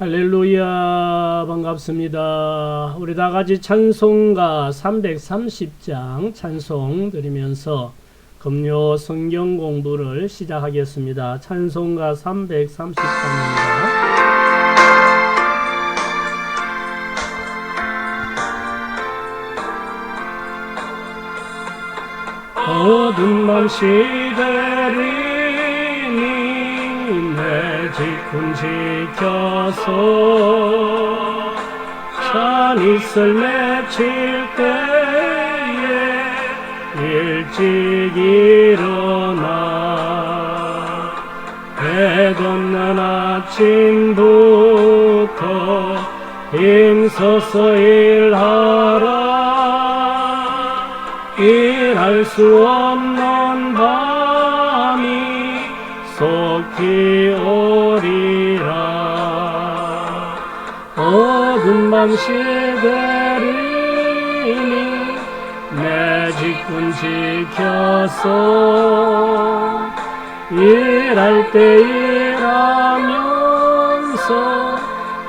할렐루야, 반갑습니다. 우리 다 같이 찬송가 330장 찬송 드리면서 금요 성경 공부를 시작하겠습니다. 찬송가 330장입니다. 어두운 밤 시대를 내 직분 지켜서 찬이슬 맺힐 때에 일찍 일어나 해 돋는 아침부터 힘써서 일하라. 일할 수 없는 밤이 속히 오리라. 어두운 밤 시대리니 내 직분 지켜서 일할 때 일하면서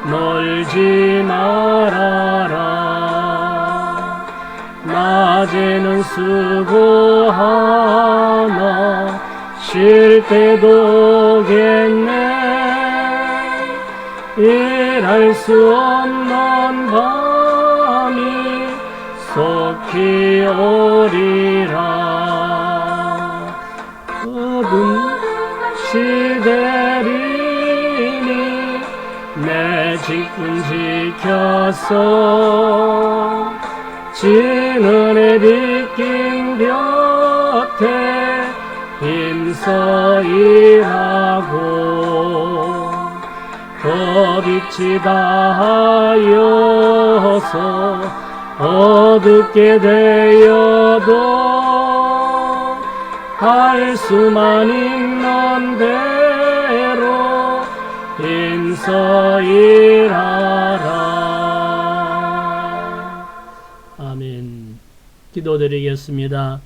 놀지 말아라. 낮에는 수고하나 쉴 때도 오겠네. 일할 수 없는 밤이 속히 오리라. 어두운 시대리니 내 직분 지켜서 진은에 빗긴 볕에 힘써 일하고 더 빛이 다하여서 어둡게 되어도 할 수만 있는 대로 힘써 일하라. 아멘. 기도드리겠습니다.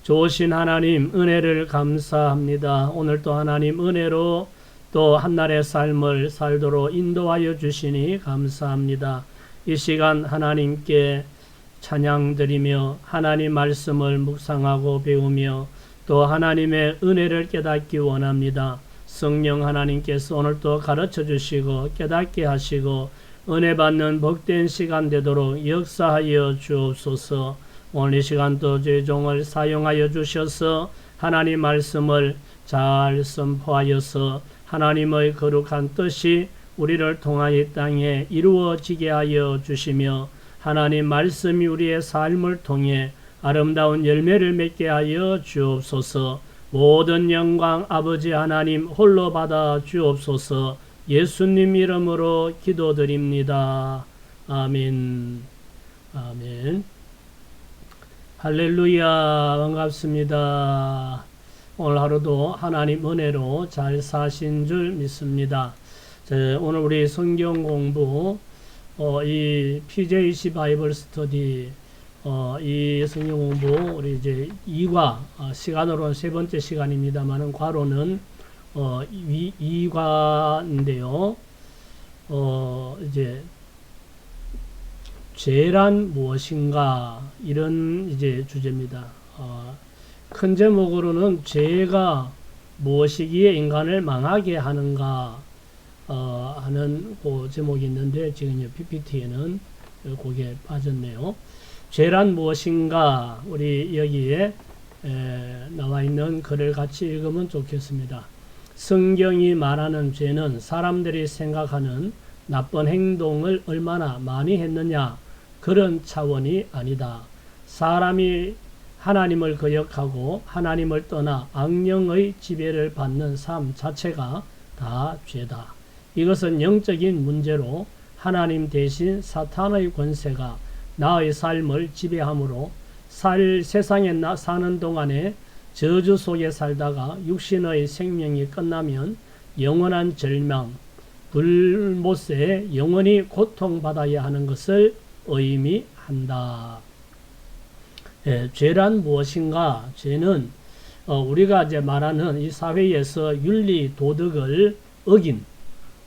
좋으신 하나님, 은혜를 감사합니다. 오늘도 하나님 은혜로 또 한날의 삶을 살도록 인도하여 주시니 감사합니다. 이 시간 하나님께 찬양드리며 하나님 말씀을 묵상하고 배우며 또 하나님의 은혜를 깨닫기 원합니다. 성령 하나님께서 오늘도 가르쳐 주시고 깨닫게 하시고 은혜 받는 복된 시간 되도록 역사하여 주옵소서. 오늘 이 시간도 저희 종을 사용하여 주셔서 하나님 말씀을 잘 선포하여서 하나님의 거룩한 뜻이 우리를 통하여 이 땅에 이루어지게 하여 주시며 하나님 말씀이 우리의 삶을 통해 아름다운 열매를 맺게 하여 주옵소서. 모든 영광 아버지 하나님 홀로 받아 주옵소서. 예수님 이름으로 기도드립니다. 아멘. 아멘. 할렐루야, 반갑습니다. 오늘 하루도 하나님 은혜로 잘 사신 줄 믿습니다. 오늘 우리 성경 공부, 이 PJC 바이블 스터디, 이 성경 공부, 우리 이제 2과, 시간으로는 세 번째 시간입니다만은, 과로는, 2과인데요. 이제, 죄란 무엇인가 이런 이제 주제입니다. 큰 제목으로는 죄가 무엇이기에 인간을 망하게 하는가 하는 그 제목이 있는데 지금 PPT에는 거기에 빠졌네요. 죄란 무엇인가 우리 여기에 나와 있는 글을 같이 읽으면 좋겠습니다. 성경이 말하는 죄는 사람들이 생각하는 나쁜 행동을 얼마나 많이 했느냐 그런 차원이 아니다. 사람이 하나님을 거역하고 하나님을 떠나 악령의 지배를 받는 삶 자체가 다 죄다. 이것은 영적인 문제로 하나님 대신 사탄의 권세가 나의 삶을 지배하므로 세상에 사는 동안에 저주 속에 살다가 육신의 생명이 끝나면 영원한 절망, 불못에 영원히 고통받아야 하는 것을 의미한다. 죄란 무엇인가? 죄는 우리가 이제 말하는 이 사회에서 윤리 도덕을 어긴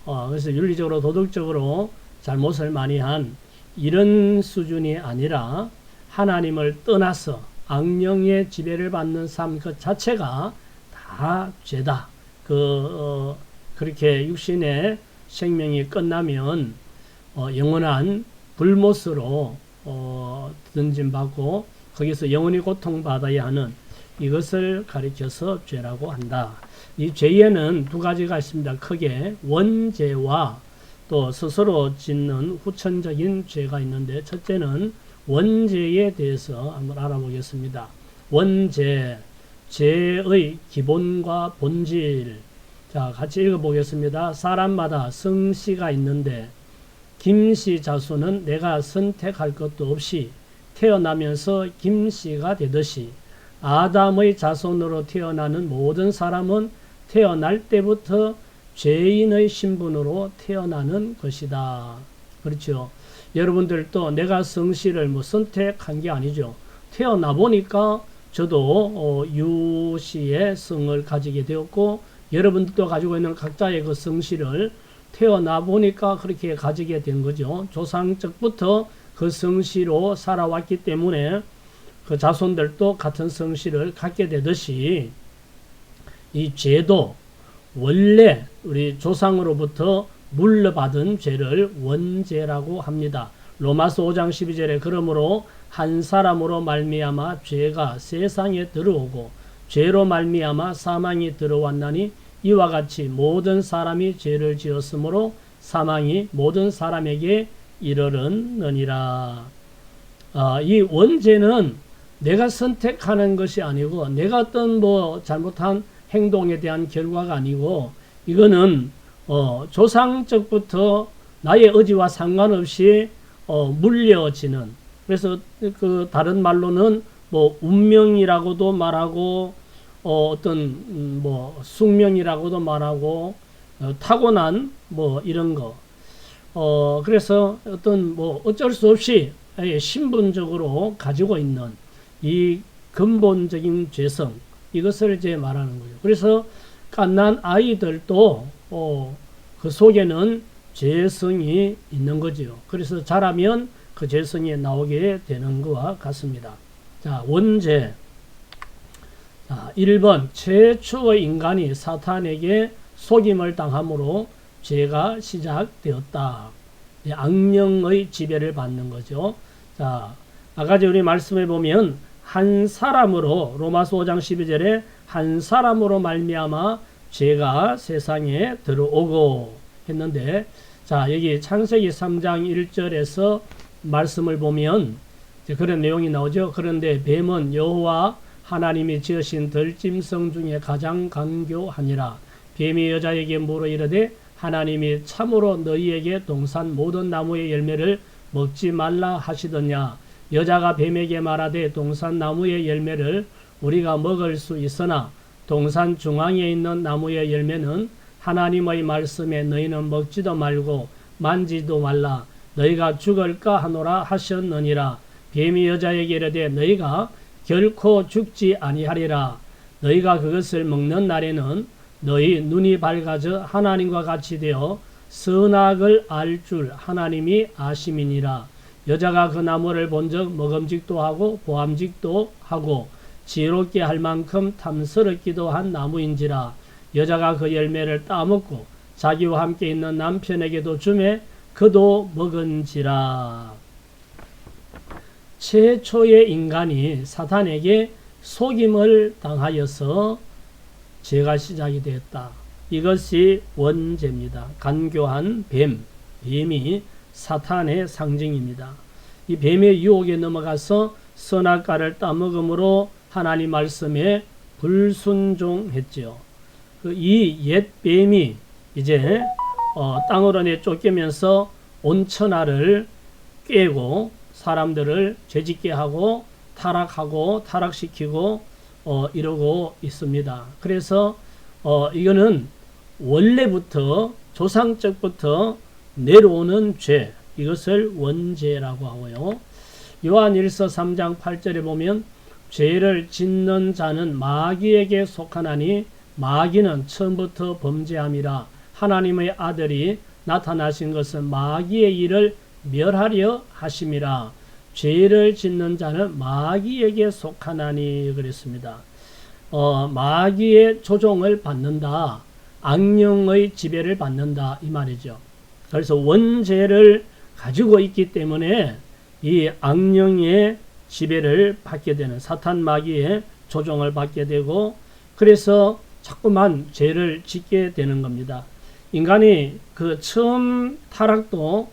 그래서 윤리적으로 도덕적으로 잘못을 많이 한 이런 수준이 아니라 하나님을 떠나서 악령의 지배를 받는 삶 그 자체가 다 죄다. 그렇게 육신의 생명이 끝나면 영원한 불못으로 던짐받고 거기서 영원히 고통받아야 하는 이것을 가리켜서 죄라고 한다. 이 죄에는 두 가지가 있습니다. 크게 원죄와 또 스스로 짓는 후천적인 죄가 있는데 첫째는 원죄에 대해서 한번 알아보겠습니다. 원죄, 죄의 기본과 본질. 자, 같이 읽어보겠습니다. 사람마다 성씨가 있는데 김씨 자손은 내가 선택할 것도 없이 태어나면서 김씨가 되듯이 아담의 자손으로 태어나는 모든 사람은 태어날 때부터 죄인의 신분으로 태어나는 것이다. 그렇죠. 여러분들도 내가 성씨를 선택한 게 아니죠. 태어나 보니까 저도 유씨의 성을 가지게 되었고 여러분들도 가지고 있는 각자의 그 성씨를 태어나 보니까 그렇게 가지게 된 거죠. 조상적부터 그 성씨로 살아왔기 때문에 그 자손들도 같은 성씨를 갖게 되듯이 이 죄도 원래 우리 조상으로부터 물려받은 죄를 원죄라고 합니다. 로마서 5장 12절에 그러므로 한 사람으로 말미암아 죄가 세상에 들어오고 죄로 말미암아 사망이 들어왔나니 이와 같이 모든 사람이 죄를 지었으므로 사망이 모든 사람에게 이르렀느니라. 이 원죄는 내가 선택하는 것이 아니고 내가 어떤 잘못한 행동에 대한 결과가 아니고 이거는 조상적부터 나의 의지와 상관없이 물려지는, 그래서 그 다른 말로는 운명이라고도 말하고 어떤 숙명이라고도 말하고 타고난 이런 거. 그래서 어떤 어쩔 수 없이 신분적으로 가지고 있는 이 근본적인 죄성, 이것을 이제 말하는 거죠. 그래서 갓난 아이들도 그 속에는 죄성이 있는 거죠. 그래서 자라면 그 죄성이 나오게 되는 것과 같습니다. 자, 원죄. 자, 1번 최초의 인간이 사탄에게 속임을 당함으로 죄가 시작되었다. 악령의 지배를 받는 거죠. 자, 아까 우리 말씀해 보면 한 사람으로 로마서 5장 12절에 한 사람으로 말미암아 죄가 세상에 들어오고 했는데, 자, 여기 창세기 3장 1절에서 말씀을 보면 그런 내용이 나오죠. 그런데 뱀은 여호와 하나님이 지으신 들짐승 중에 가장 간교하니라. 뱀이 여자에게 물어 이르되 하나님이 참으로 너희에게 동산 모든 나무의 열매를 먹지 말라 하시더냐. 여자가 뱀에게 말하되 동산 나무의 열매를 우리가 먹을 수 있으나 동산 중앙에 있는 나무의 열매는 하나님의 말씀에 너희는 먹지도 말고 만지도 말라. 너희가 죽을까 하노라 하셨느니라. 뱀이 여자에게 이르되 너희가 결코 죽지 아니하리라. 너희가 그것을 먹는 날에는 너희 눈이 밝아져 하나님과 같이 되어 선악을 알 줄 하나님이 아심이니라. 여자가 그 나무를 본즉 먹음직도 하고 보암직도 하고 지혜롭게 할 만큼 탐스럽기도 한 나무인지라. 여자가 그 열매를 따먹고 자기와 함께 있는 남편에게도 주매 그도 먹은지라. 최초의 인간이 사탄에게 속임을 당하여서 죄가 시작이 되었다. 이것이 원죄입니다. 간교한 뱀이 사탄의 상징입니다. 이 뱀의 유혹에 넘어가서 선악과를 따먹음으로 하나님 말씀에 불순종했죠. 이 옛 뱀이 이제 땅으로 내쫓기면서 온 천하를 깨고 사람들을 죄짓게 하고 타락하고 타락시키고 이러고 있습니다. 그래서 이거는 원래부터 조상적부터 내려오는 죄, 이것을 원죄라고 하고요. 요한일서 3장 8절에 보면 죄를 짓는 자는 마귀에게 속하나니 마귀는 처음부터 범죄함이라. 하나님의 아들이 나타나신 것은 마귀의 일을 멸하려 하심이라. 죄를 짓는 자는 마귀에게 속하나니 그랬습니다. 마귀의 조종을 받는다. 악령의 지배를 받는다 이 말이죠. 그래서 원죄를 가지고 있기 때문에 이 악령의 지배를 받게 되는, 사탄 마귀의 조종을 받게 되고, 그래서 자꾸만 죄를 짓게 되는 겁니다. 인간이 그 처음 타락도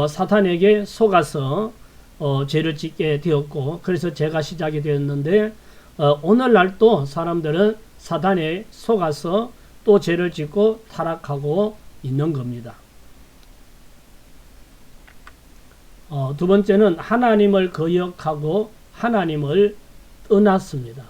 사탄에게 속아서 죄를 짓게 되었고, 그래서 죄가 시작이 되었는데, 오늘날 또 사람들은 사탄에 속아서 또 죄를 짓고 타락하고 있는 겁니다. 두 번째는 하나님을 거역하고 하나님을 떠났습니다.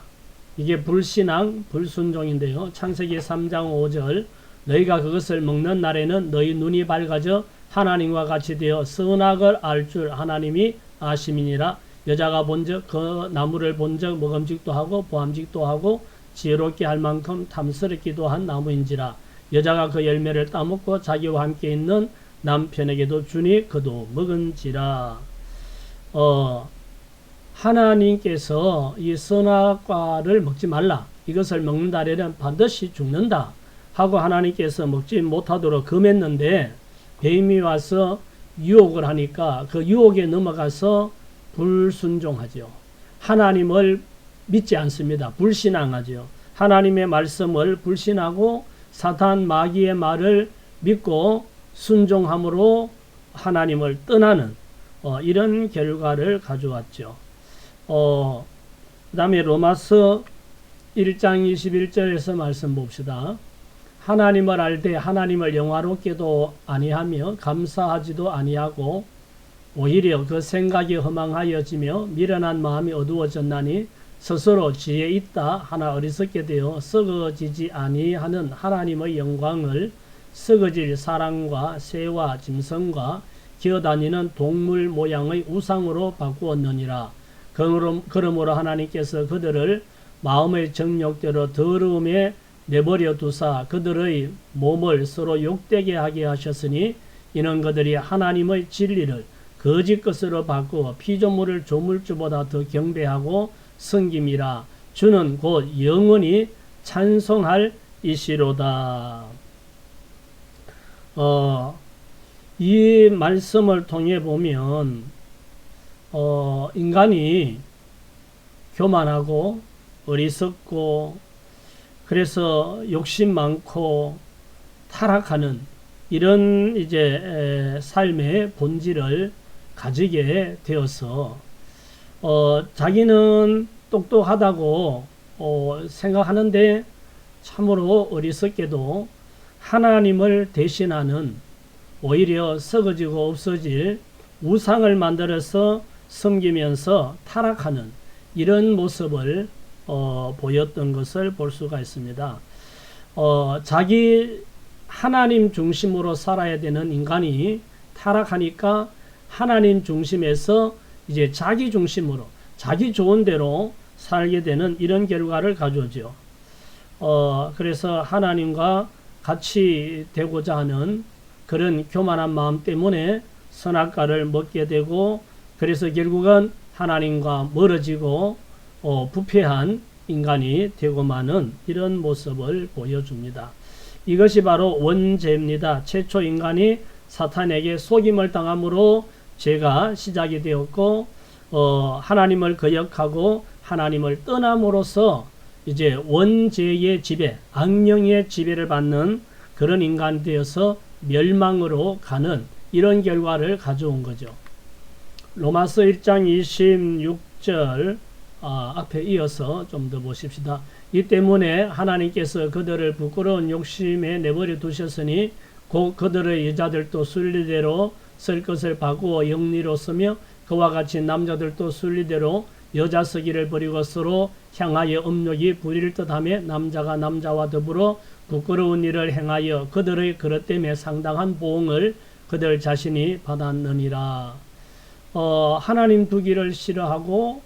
이게 불신앙, 불순종인데요. 창세기 3장 5절 너희가 그것을 먹는 날에는 너희 눈이 밝아져 하나님과 같이 되어 선악을 알 줄 하나님이 아심이니라. 여자가 본즉 그 나무를 본즉 먹음직도 하고 보암직도 하고 지혜롭게 할 만큼 탐스럽기도 한 나무인지라. 여자가 그 열매를 따먹고 자기와 함께 있는 남편에게도 주니 그도 먹은지라. 하나님께서 이 선악과를 먹지 말라. 이것을 먹는 날에는 반드시 죽는다. 하고 하나님께서 먹지 못하도록 금했는데 뱀이 와서 유혹을 하니까 그 유혹에 넘어가서 불순종하죠. 하나님을 믿지 않습니다. 불신앙하죠. 하나님의 말씀을 불신하고 사탄 마귀의 말을 믿고 순종함으로 하나님을 떠나는 이런 결과를 가져왔죠. 그 다음에 로마서 1장 21절에서 말씀 봅시다. 하나님을 알되 하나님을 영화롭게도 아니하며 감사하지도 아니하고 오히려 그 생각이 허망하여지며 미련한 마음이 어두워졌나니 스스로 지혜 있다 하나 어리석게 되어 썩어지지 아니하는 하나님의 영광을 썩어질 사람과 새와 짐승과 기어다니는 동물 모양의 우상으로 바꾸었느니라. 그러므로 하나님께서 그들을 마음의 정욕대로 더러움에 내버려 두사 그들의 몸을 서로 욕되게 하게 하셨으니 이는 그들이 하나님의 진리를 거짓 것으로 바꾸어 피조물을 조물주보다 더 경배하고 섬김이라. 주는 곧 영원히 찬송할 이시로다. 이 말씀을 통해 보면 인간이 교만하고 어리석고 그래서 욕심 많고 타락하는 이런 이제 삶의 본질을 가지게 되어서 자기는 똑똑하다고 생각하는데 참으로 어리석게도 하나님을 대신하는 오히려 썩어지고 없어질 우상을 만들어서 섬기면서 타락하는 이런 모습을 보였던 것을 볼 수가 있습니다. 자기 하나님 중심으로 살아야 되는 인간이 타락하니까 하나님 중심에서 이제 자기 중심으로 자기 좋은 대로 살게 되는 이런 결과를 가져오죠. 그래서 하나님과 같이 되고자 하는 그런 교만한 마음 때문에 선악과를 먹게 되고 그래서 결국은 하나님과 멀어지고 부패한 인간이 되고 마는 이런 모습을 보여줍니다. 이것이 바로 원죄입니다. 최초 인간이 사탄에게 속임을 당함으로 죄가 시작이 되었고 하나님을 거역하고 하나님을 떠남으로써 이제 원죄의 지배, 악령의 지배를 받는 그런 인간이 되어서 멸망으로 가는 이런 결과를 가져온 거죠. 로마서 1장 26절 앞에 이어서 좀 더 보십시다. 이 때문에 하나님께서 그들을 부끄러운 욕심에 내버려 두셨으니 곧 그들의 여자들도 순리대로 쓸 것을 바꾸어 영리로 쓰며 그와 같이 남자들도 순리대로 여자 쓰기를 버리고 서로 향하여 음욕이 부릴 듯하며 남자가 남자와 더불어 부끄러운 일을 행하여 그들의 그릇 때문에 상당한 보응을 그들 자신이 받았느니라. 하나님 두기를 싫어하고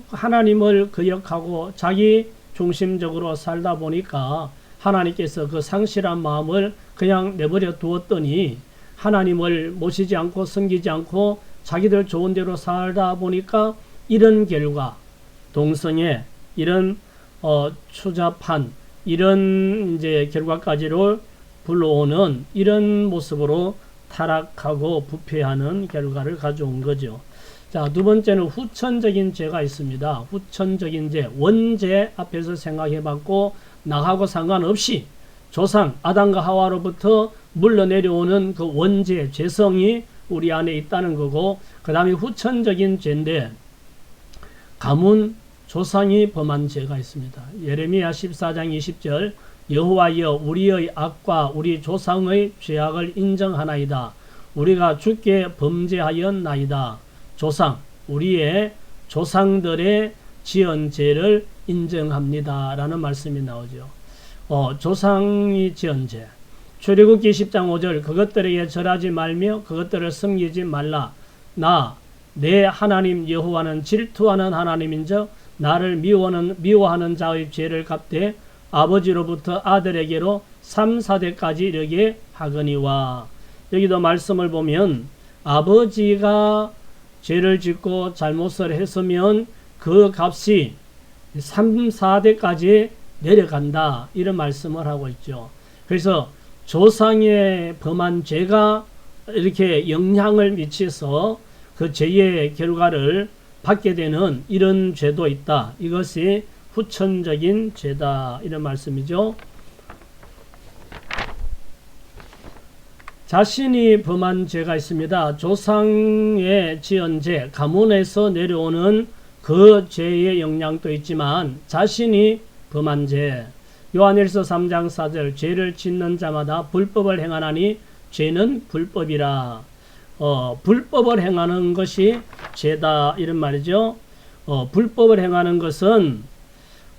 하나님을 거역하고 자기 중심적으로 살다 보니까 하나님께서 그 상실한 마음을 그냥 내버려 두었더니 하나님을 모시지 않고 섬기지 않고 자기들 좋은 대로 살다 보니까 이런 결과, 동성애, 이런 추잡한 이런 이제 결과까지를 불러오는 이런 모습으로 타락하고 부패하는 결과를 가져온 거죠. 자, 두 번째는 후천적인 죄가 있습니다. 후천적인 죄, 원죄 앞에서 생각해 봤고, 나하고 상관없이 조상 아담과 하와로부터 물러내려오는 그 원죄, 죄성이 우리 안에 있다는 거고, 그 다음에 후천적인 죄인데, 가문, 조상이 범한 죄가 있습니다. 예레미야 14장 20절, 여호와여 우리의 악과 우리 조상의 죄악을 인정하나이다. 우리가 주께 범죄하였나이다. 조상, 우리의 조상들의 지은 죄를 인정합니다. 라는 말씀이 나오죠. 조상이 지은 죄. 출애굽기 10장 5절, 그것들에게 절하지 말며 그것들을 섬기지 말라. 나, 내 하나님 여호와는 질투하는 하나님인즉 나를 미워하는 자의 죄를 갚되 아버지로부터 아들에게로 3, 4대까지 이르게 하거니와. 여기도 말씀을 보면 아버지가 죄를 짓고 잘못을 했으면 그 값이 3, 4대까지 내려간다. 이런 말씀을 하고 있죠. 그래서 조상의 범한 죄가 이렇게 영향을 미쳐서 그 죄의 결과를 받게 되는 이런 죄도 있다. 이것이 후천적인 죄다. 이런 말씀이죠. 자신이 범한 죄가 있습니다. 조상의 지은 죄, 가문에서 내려오는 그 죄의 영향도 있지만 자신이 범한 죄. 요한일서 3장 4절, 죄를 짓는 자마다 불법을 행하나니 죄는 불법이라. 불법을 행하는 것이 죄다. 이런 말이죠. 불법을 행하는 것은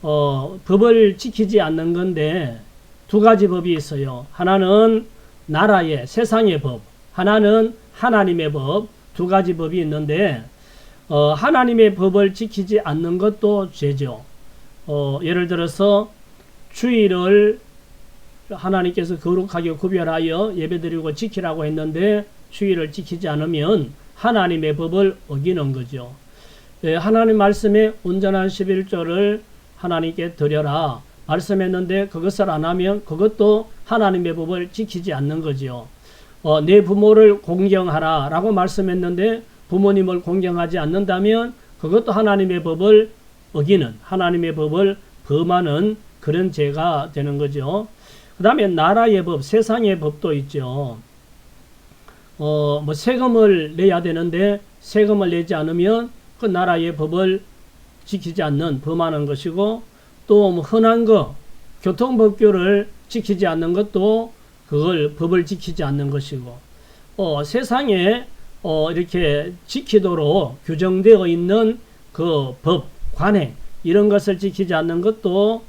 법을 지키지 않는 건데 두 가지 법이 있어요. 하나는 나라의 세상의 법, 하나는 하나님의 법, 두 가지 법이 있는데 하나님의 법을 지키지 않는 것도 죄죠. 예를 들어서 주일을 하나님께서 거룩하게 구별하여 예배드리고 지키라고 했는데 주일을 지키지 않으면 하나님의 법을 어기는 거죠. 하나님 말씀에 온전한 11조를 하나님께 드려라 말씀했는데 그것을 안 하면 그것도 하나님의 법을 지키지 않는 거죠. 내 부모를 공경하라 라고 말씀했는데 부모님을 공경하지 않는다면 그것도 하나님의 법을 어기는, 하나님의 법을 범하는 그런 죄가 되는 거죠. 그 다음에 나라의 법, 세상의 법도 있죠. 세금을 내야 되는데 세금을 내지 않으면 그 나라의 법을 지키지 않는, 범하는 것이고, 또 흔한 거, 교통법규를 지키지 않는 것도 그걸 법을 지키지 않는 것이고, 세상에 이렇게 지키도록 규정되어 있는 그 법, 관행, 이런 것을 지키지 않는 것도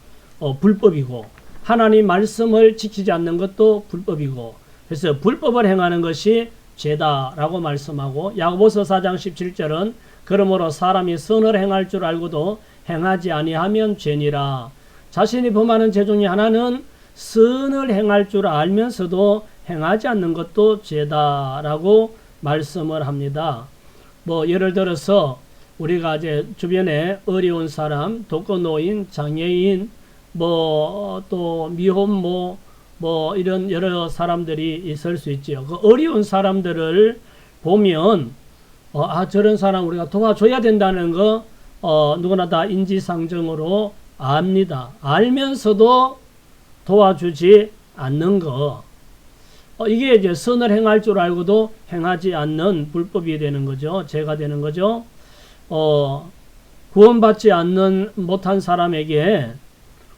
불법이고, 하나님 말씀을 지키지 않는 것도 불법이고, 그래서 불법을 행하는 것이 죄다라고 말씀하고, 야고보서 4장 17절은 그러므로 사람이 선을 행할 줄 알고도 행하지 아니하면 죄니라. 자신이 범하는 죄 중에 하나는 선을 행할 줄 알면서도 행하지 않는 것도 죄다라고 말씀을 합니다. 예를 들어서 우리가 이제 주변에 어려운 사람, 독거노인, 장애인, 또 미혼모, 이런 여러 사람들이 있을 수 있죠. 그 어려운 사람들을 보면, 저런 사람 우리가 도와줘야 된다는 거, 누구나 다 인지상정으로 압니다. 알면서도 도와주지 않는 거. 이게 이제 선을 행할 줄 알고도 행하지 않는 불법이 되는 거죠. 죄가 되는 거죠. 구원받지 못한 사람에게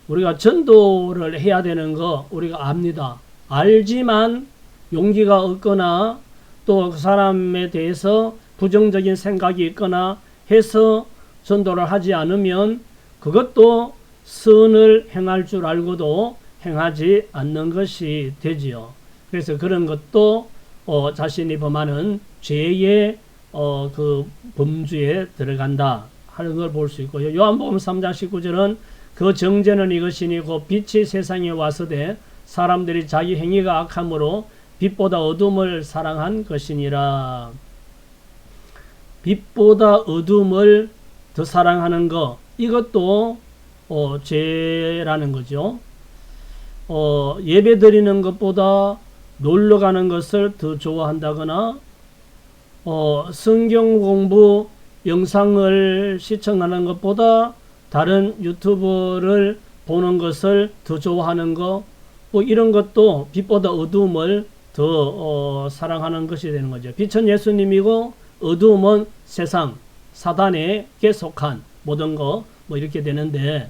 우리가 전도를 해야 되는 거 우리가 압니다. 알지만 용기가 없거나 또 그 사람에 대해서 부정적인 생각이 있거나 해서 전도를 하지 않으면 그것도 선을 행할 줄 알고도 행하지 않는 것이 되지요. 그래서 그런 것도 자신이 범하는 죄의 그 범주에 들어간다 하는 걸 볼 수 있고요. 요한복음 3장 19절은 그 정죄는 이것이니 곧 빛이 세상에 와서되 사람들이 자기 행위가 악함으로 빛보다 어둠을 사랑한 것이니라. 빛보다 어둠을 더 사랑하는 것, 이것도 죄라는 거죠. 예배 드리는 것보다 놀러 가는 것을 더 좋아한다거나 성경 공부 영상을 시청하는 것보다 다른 유튜브를 보는 것을 더 좋아하는 것, 뭐 이런 것도 빛보다 어두움을 더 사랑하는 것이 되는 거죠. 빛은 예수님이고 어두움은 세상, 사단에게 속한 모든 거, 뭐 이렇게 되는데,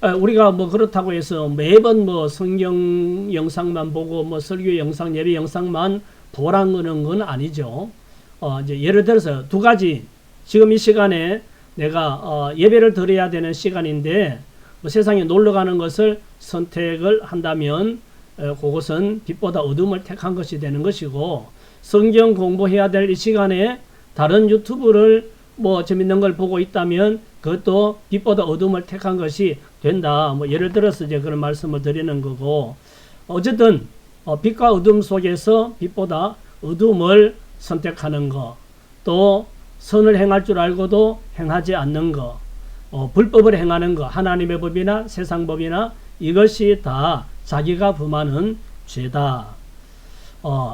우리가 뭐 그렇다고 해서 매번 뭐 성경 영상만 보고 뭐 설교 영상, 예배 영상만 보라는 건 아니죠. 이제 예를 들어서 두 가지, 지금 이 시간에 내가 예배를 드려야 되는 시간인데 뭐 세상에 놀러 가는 것을 선택을 한다면 그것은 빛보다 어둠을 택한 것이 되는 것이고, 성경 공부해야 될 이 시간에 다른 유튜브를 뭐 재밌는 걸 보고 있다면 그것도 빛보다 어둠을 택한 것이 된다. 뭐 예를 들어서 이제 그런 말씀을 드리는 거고, 어쨌든 빛과 어둠 속에서 빛보다 어둠을 선택하는 것, 또 선을 행할 줄 알고도 행하지 않는 것, 불법을 행하는 것, 하나님의 법이나 세상 법이나 이것이 다 자기가 범하는 죄다.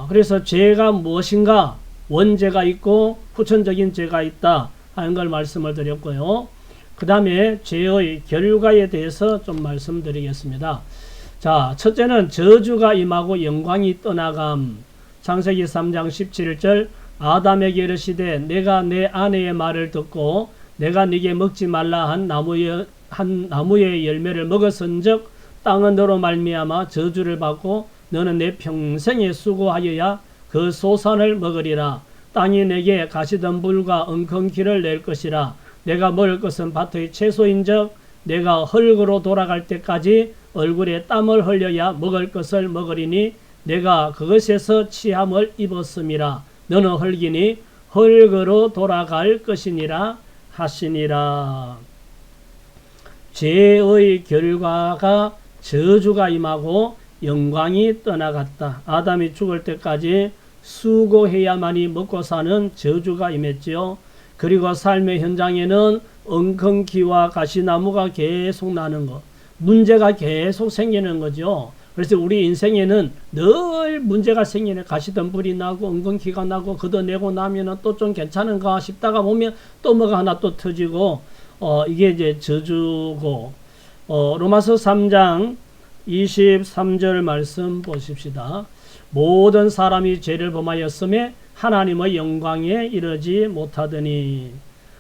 그래서 죄가 무엇인가, 원죄가 있고 후천적인 죄가 있다 하는 걸 말씀을 드렸고요. 그 다음에 죄의 결과에 대해서 좀 말씀드리겠습니다. 자, 첫째는 저주가 임하고 영광이 떠나감. 창세기 3장 17절, 아담에게 이르시되 내가 내 아내의 말을 듣고 내가 네게 먹지 말라 한 나무의 열매를 먹었은즉 땅은 너로 말미암아 저주를 받고 너는 내 평생에 수고하여야 그 소산을 먹으리라. 땅이 내게 가시덤불과 엉겅퀴를 낼 것이라. 내가 먹을 것은 밭의 채소인즉 내가 흙으로 돌아갈 때까지 얼굴에 땀을 흘려야 먹을 것을 먹으리니 내가 그것에서 취함을 입었음이라. 너는 흙이니 흙으로 돌아갈 것이니라 하시니라. 죄의 결과가 저주가 임하고 영광이 떠나갔다. 아담이 죽을 때까지 수고해야만이 먹고 사는 저주가 임했지요. 그리고 삶의 현장에는 엉겅퀴와 가시나무가 계속 나는 것, 문제가 계속 생기는 거죠. 그래서 우리 인생에는 늘 문제가 생기네. 가시덤불이 나고 엉겅퀴가 나고 걷어내고 나면은 또 좀 괜찮은가 싶다가 보면 또 뭐가 하나 또 터지고, 이게 이제 저주고, 로마서 3장 23절 말씀 보십시다. 모든 사람이 죄를 범하였음에 하나님의 영광에 이르지 못하더니,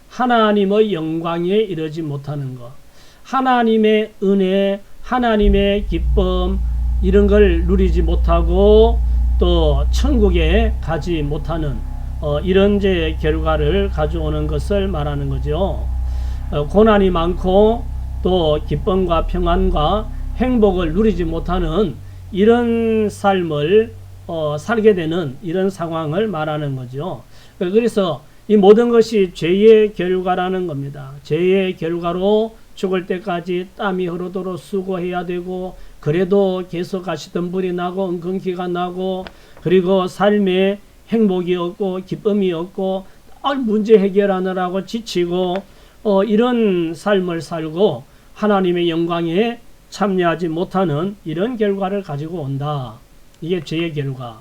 하나님의 영광에 이르지 못하는 것, 하나님의 은혜, 하나님의 기쁨, 이런 걸 누리지 못하고 또 천국에 가지 못하는 이런 죄의 결과를 가져오는 것을 말하는 거죠. 고난이 많고 또 기쁨과 평안과 행복을 누리지 못하는 이런 삶을 살게 되는 이런 상황을 말하는 거죠. 그래서 이 모든 것이 죄의 결과라는 겁니다. 죄의 결과로 죽을 때까지 땀이 흐르도록 수고해야 되고, 그래도 계속 가시덤불이 나고 엉겅퀴가 나고, 그리고 삶에 행복이 없고 기쁨이 없고 문제 해결하느라고 지치고 이런 삶을 살고 하나님의 영광에 참여하지 못하는 이런 결과를 가지고 온다. 이게 죄의 결과.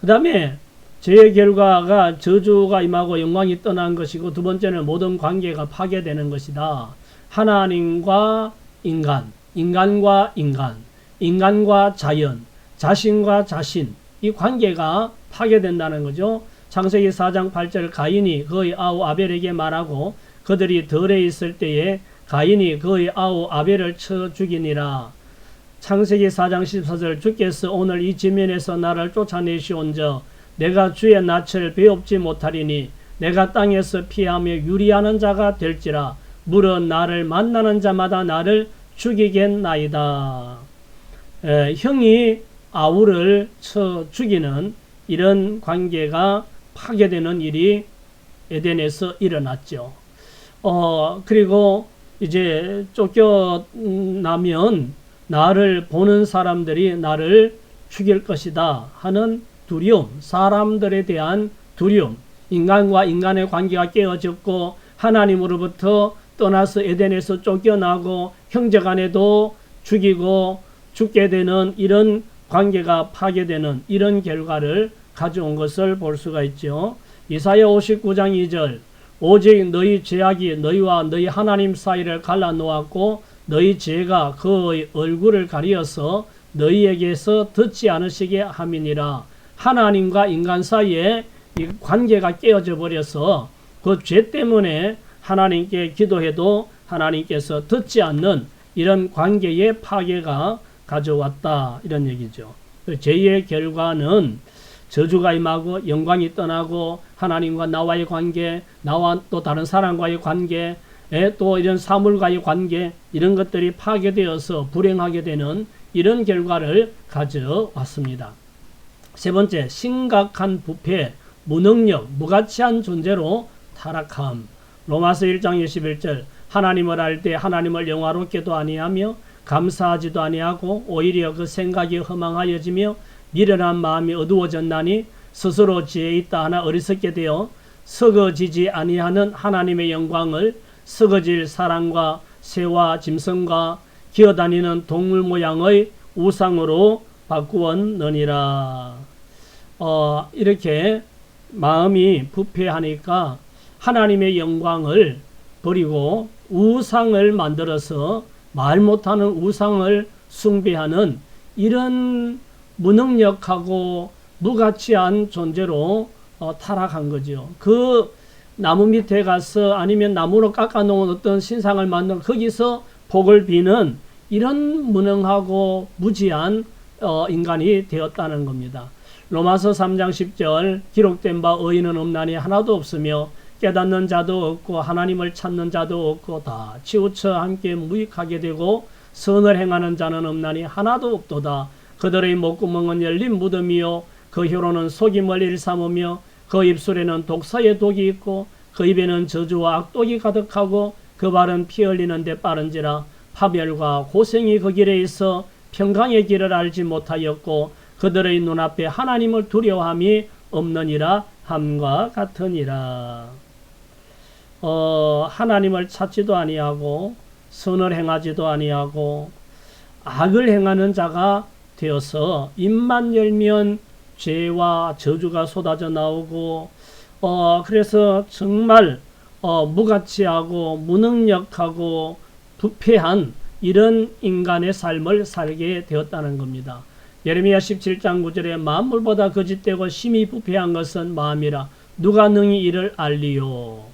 그 다음에 죄의 결과가 저주가 임하고 영광이 떠난 것이고, 두 번째는 모든 관계가 파괴되는 것이다. 하나님과 인간, 인간과 인간, 인간과 자연, 자신과 자신, 이 관계가 파괴된다는 거죠. 창세기 4장 8절, 가인이 그의 아우 아벨에게 말하고 그들이 덜에 있을 때에 가인이 그의 아우 아벨을 쳐 죽이니라. 창세기 4장 14절, 주께서 오늘 이 지면에서 나를 쫓아내시온저 내가 주의 낯을 배웁지 못하리니 내가 땅에서 피하며 유리하는 자가 될지라. 물은 나를 만나는 자마다 나를 죽이겠나이다. 형이 아우를 쳐 죽이는 이런 관계가 파괴되는 일이 에덴에서 일어났죠. 그리고 이제 쫓겨나면 나를 보는 사람들이 나를 죽일 것이다 하는 두려움, 사람들에 대한 두려움, 인간과 인간의 관계가 깨어졌고 하나님으로부터 떠나서 에덴에서 쫓겨나고 형제간에도 죽이고 죽게 되는 이런 관계가 파괴되는 이런 결과를 가져온 것을 볼 수가 있죠. 이사야 59장 2절 오직 너희 죄악이 너희와 너희 하나님 사이를 갈라놓았고 너희 죄가 그의 얼굴을 가리어서 너희에게서 듣지 않으시게 함이니라. 하나님과 인간 사이에 이 관계가 깨어져 버려서 그 죄 때문에 하나님께 기도해도 하나님께서 듣지 않는 이런 관계의 파괴가 가져왔다 이런 얘기죠. 죄의 결과는 저주가 임하고 영광이 떠나고 하나님과 나와의 관계, 나와 또 다른 사람과의 관계, 또 이런 사물과의 관계 이런 것들이 파괴되어서 불행하게 되는 이런 결과를 가져왔습니다. 세 번째, 심각한 부패, 무능력, 무가치한 존재로 타락함. 로마서 1장 21절 하나님을 알 때 하나님을 영화롭게도 아니하며 감사하지도 아니하고 오히려 그 생각이 허망하여지며 미련한 마음이 어두워졌나니 스스로 지혜 있다 하나 어리석게 되어 썩어지지 아니하는 하나님의 영광을 썩어질 사람과 새와 짐승과 기어다니는 동물 모양의 우상으로 바꾸었느니라. 이렇게 마음이 부패하니까 하나님의 영광을 버리고 우상을 만들어서 말 못하는 우상을 숭배하는 이런 무능력하고 무가치한 존재로 타락한 거죠. 그 나무 밑에 가서 아니면 나무로 깎아놓은 어떤 신상을 만들어 거기서 복을 비는 이런 무능하고 무지한 인간이 되었다는 겁니다. 로마서 3장 10절 기록된 바 의인은 없나니 하나도 없으며 깨닫는 자도 없고 하나님을 찾는 자도 없고 다 치우쳐 함께 무익하게 되고 선을 행하는 자는 없나니 하나도 없도다. 그들의 목구멍은 열린 무덤이요 그 혀로는 속임을 일삼으며 그 입술에는 독사의 독이 있고 그 입에는 저주와 악독이 가득하고 그 발은 피 흘리는 데 빠른지라. 파멸과 고생이 그 길에 있어 평강의 길을 알지 못하였고 그들의 눈앞에 하나님을 두려워함이 없느니라 함과 같으니라. 하나님을 찾지도 아니하고 선을 행하지도 아니하고 악을 행하는 자가 되어서 입만 열면 죄와 저주가 쏟아져 나오고 그래서 정말 무가치하고 무능력하고 부패한 이런 인간의 삶을 살게 되었다는 겁니다. 예레미야 17장 9절에 만물보다 거짓되고 심히 부패한 것은 마음이라 누가 능히 이를 알리요.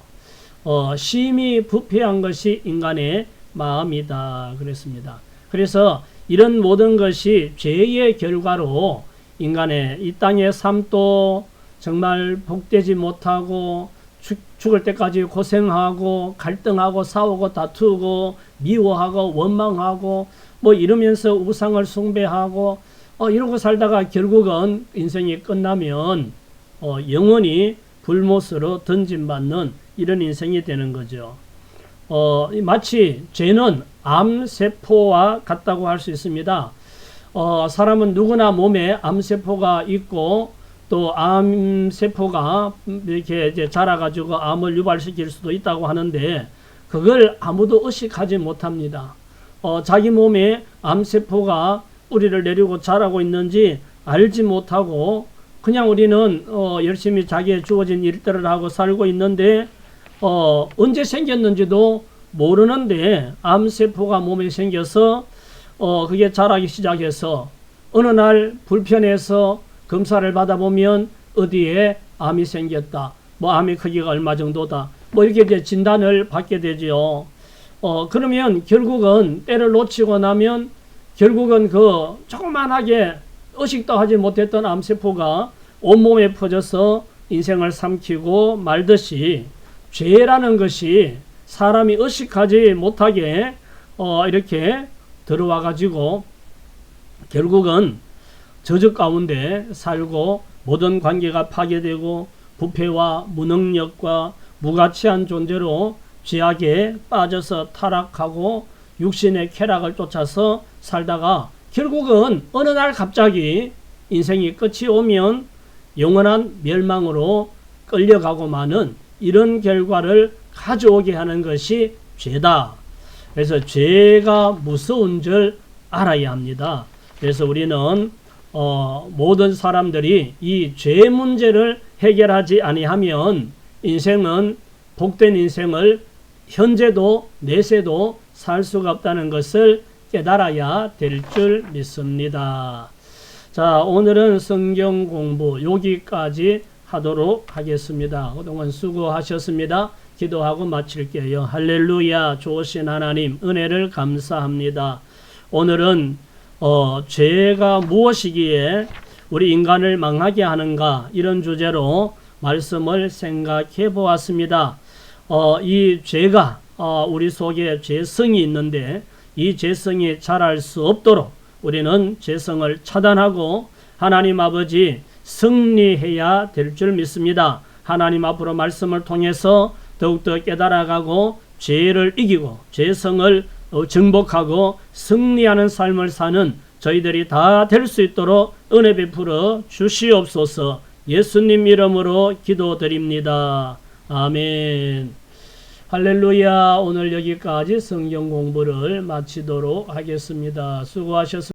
심히 부패한 것이 인간의 마음이다 그랬습니다. 그래서 이런 모든 것이 죄의 결과로 인간의 이 땅의 삶도 정말 복되지 못하고 죽을 때까지 고생하고 갈등하고 싸우고 다투고 미워하고 원망하고 뭐 이러면서 우상을 숭배하고 이러고 살다가 결국은 인생이 끝나면 영원히 불못으로 던짐받는 이런 인생이 되는 거죠. 마치 죄는 암세포와 같다고 할 수 있습니다. 사람은 누구나 몸에 암세포가 있고 또 암세포가 이렇게 이제 자라가지고 암을 유발시킬 수도 있다고 하는데 그걸 아무도 의식하지 못합니다. 자기 몸에 암세포가 뿌리를 내리고 자라고 있는지 알지 못하고 그냥 우리는 열심히 자기의 주어진 일들을 하고 살고 있는데 언제 생겼는지도 모르는데 암세포가 몸에 생겨서 그게 자라기 시작해서 어느 날 불편해서 검사를 받아보면 어디에 암이 생겼다. 뭐 암의 크기가 얼마 정도다. 뭐 이렇게 이제 진단을 받게 되죠. 그러면 결국은 때를 놓치고 나면 결국은 그 조그만하게 의식도 하지 못했던 암세포가 온몸에 퍼져서 인생을 삼키고 말듯이 죄라는 것이 사람이 의식하지 못하게 이렇게 들어와 가지고 결국은 저주 가운데 살고 모든 관계가 파괴되고 부패와 무능력과 무가치한 존재로 죄악에 빠져서 타락하고 육신의 쾌락을 쫓아서 살다가 결국은 어느 날 갑자기 인생이 끝이 오면 영원한 멸망으로 끌려가고 마는 이런 결과를 가져오게 하는 것이 죄다. 그래서 죄가 무서운 줄 알아야 합니다. 그래서 우리는 모든 사람들이 이 죄 문제를 해결하지 아니하면 인생은 복된 인생을 현재도 내세도 살 수가 없다는 것을 깨달아야 될 줄 믿습니다. 자, 오늘은 성경 공부 여기까지 하도록 하겠습니다. 그동안 수고하셨습니다. 기도하고 마칠게요. 할렐루야. 좋으신 하나님 은혜를 감사합니다. 오늘은 죄가 무엇이기에 우리 인간을 망하게 하는가 이런 주제로 말씀을 생각해 보았습니다. 이 죄가 우리 속에 죄성이 있는데 이 죄성이 자랄 수 없도록 우리는 죄성을 차단하고 하나님 아버지 승리해야 될 줄 믿습니다. 하나님 앞으로 말씀을 통해서 더욱더 깨달아가고 죄를 이기고 죄성을 정복하고 승리하는 삶을 사는 저희들이 다 될 수 있도록 은혜 베풀어 주시옵소서. 예수님 이름으로 기도드립니다. 아멘. 할렐루야. 오늘 여기까지 성경 공부를 마치도록 하겠습니다. 수고하셨습니다.